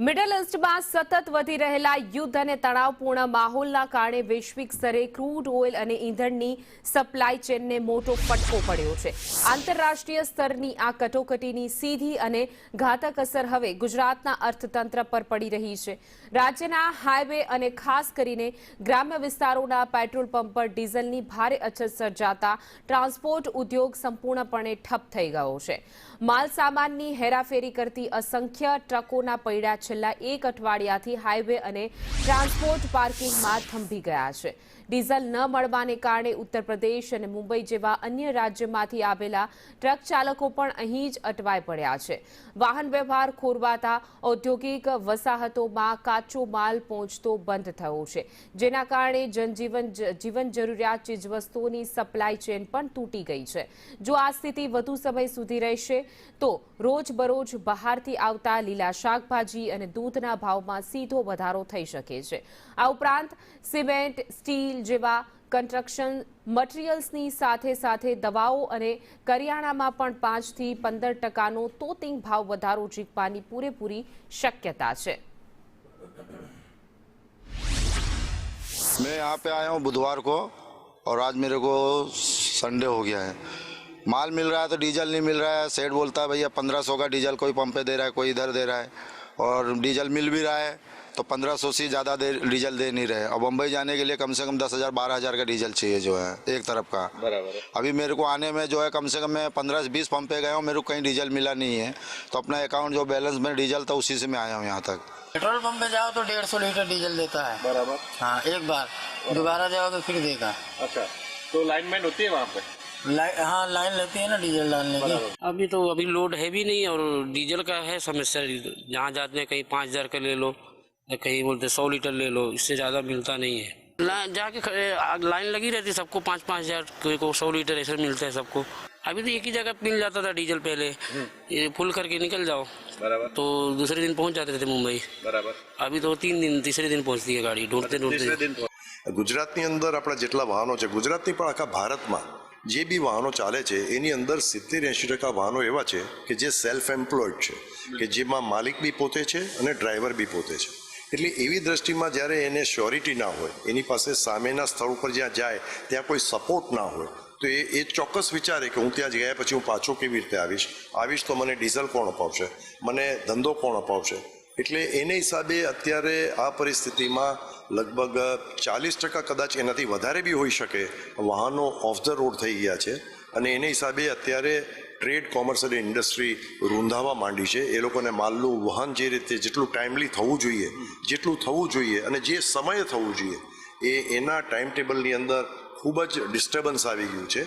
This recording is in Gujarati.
મિડલ ઇસ્ટમાં સતત વધી રહેલા યુદ્ધ અને તણાવપૂર્ણ માહોલના કારણે વૈશ્વિક સ્તરે ક્રૂડ ઓઇલ અને ઈંધણની સપ્લાય ચેનને મોટો ફટકો પડ્યો છે। આંતરરાષ્ટ્રીય સ્તરની આ કટોકટીની સીધી અને ઘાતક અસર હવે ગુજરાતના અર્થતંત્ર પર પડી રહી છે। રાજ્યના હાઈવે અને ખાસ કરીને ગ્રામ્ય વિસ્તારોના પેટ્રોલ પંપ પર ડીઝલની ભારે અછત સર્જાતા ટ્રાન્સપોર્ટ ઉદ્યોગ સંપૂર્ણપણે ઠપ થઈ ગયો છે। માલ સામાનની હેરાફેરી કરતી અસંખ્ય ટ્રકોના પૈડા છેલ્લા એક અઠવાડિયાથી હાઈવે અને ટ્રાન્સપોર્ટ પાર્કિંગમાં થંભી ગયા છે। ડીઝલ ન મળવાને કારણે ઉત્તર પ્રદેશ અને મુંબઈ જેવા અન્ય રાજ્યમાંથી આવેલા ટ્રક ચાલકો પણ અહીં જ અટવાઈ પડ્યા છે। વાહન વ્યવહાર ખોરવાતા ઔદ્યોગિક વસાહતોમાં કાચો માલ પહોંચતો બંધ થયો છે, જેના કારણે જીવન જરૂરિયાત ચીજવસ્તુઓની સપ્લાય ચેન પણ તૂટી ગઈ છે। જો આ સ્થિતિ વધુ સમય સુધી રહેશે તો રોજબરોજ બહારથી આવતા લીલા શાકભાજી અને દૂધના ભાવમાં સીધો વધારો થઈ શકે છે। આ ઉપરાંત સિમેન્ટ, સ્ટીલ જેવા કન્સ્ટ્રક્શન મટીરિયલ્સની સાથે દવાઓ અને કરિયાણામાં પણ 5 થી 15% તોતિંગ ભાવ વધારો જીકવાની પૂરેપૂરી શક્યતા છે। मैं यहाँ पे आया हूँ बुधवार को और आज मेरे को संडे हो गया है। माल मिल रहा है तो डीजल नहीं मिल रहा है। सेठ बोलता है भैया 1500 का डीजल कोई पंप पे दे रहा है, कोई इधर दे रहा है, और डीजल मिल भी रहा है तो 1500 से ज़्यादा डीजल दे नहीं रहे। और बम्बई जाने के लिए कम से कम 10,000-12,000 का डीजल चाहिए जो है एक तरफ का। बराबर है। अभी मेरे को आने में जो है कम से कम मैं 15-20 पंप पे गया हूँ, मेरे को कहीं डीजल मिला नहीं है, तो अपना अकाउंट जो बैलेंस में डीजल था उसी से मैं आया हूँ यहाँ तक। पेट्रोल पंप पे जाओ तो 150 लीटर डीजल देता है। बराबर। हाँ, एक बार दोबारा जाओ तो फिर देगा। अच्छा, तो लाइनमेंट होती है वहाँ पे? हाँ, लाइन लगती है ना डीजल डालने की। अभी लोड है भी नहीं और डीजल का है समस्या। जहाँ जाते हैं कहीं 5,000 का ले लो, कहीं बोलते 100 लीटर ले लो, इससे ज़्यादा मिलता नहीं है। जाके लाइन लगी रहती, सबको 5,000 कोई को 100 लीटर ऐसे मिलते हैं सबको। अभी तो एक ही जगह मिल जाता था डीजल पहले, ये फुल करके निकल जाओ बराबर, तो दूसरे दिन पहुंच जाते थे मुंबई बराबर। अभी तो 3 दिन तीसरे दिन पहुंचती है गाड़ी ढूंढते। ગુજરાતની અંદર આપણા જેટલા વાહનો છે, ગુજરાતની પણ આખા ભારતમાં જે બી વાહનો ચાલે છે એની અંદર 70-80% વાહનો એવા છે કે જે સેલ્ફ એમ્પ્લોયડ છે, કે જેમાં માલિક બી પોતે છે અને ડ્રાઈવર બી પોતે છે। એટલે એવી દ્રષ્ટિમાં જ્યારે એને શ્યોરિટી ના હોય, એની પાસે સામેના સ્થળ ઉપર જ્યાં જાય ત્યાં કોઈ સપોર્ટ ના હોય, તો એ ચોક્કસ વિચારે કે હું ત્યાં ગયા પછી હું પાછો કેવી રીતે આવીશ તો મને ડીઝલ કોણ અપાવશે, મને ધંધો કોણ અપાવશે। એટલે એને હિસાબે અત્યારે આ પરિસ્થિતિમાં લગભગ 40% કદાચ એનાથી વધારે બી હોઈ શકે વાહનો ઓફ ધ રોડ થઈ ગયા છે, અને એને હિસાબે અત્યારે ટ્રેડ, કોમર્સ અને ઇન્ડસ્ટ્રી રૂંધાવા માંડી છે। એ લોકોને માલનું વહન જે રીતે જેટલું ટાઈમલી થવું જોઈએ, જેટલું થવું જોઈએ અને જે સમયે થવું જોઈએ એના ટાઈમ ટેબલની અંદર ખૂબ જ ડિસ્ટર્બન્સ આવી ગયું છે।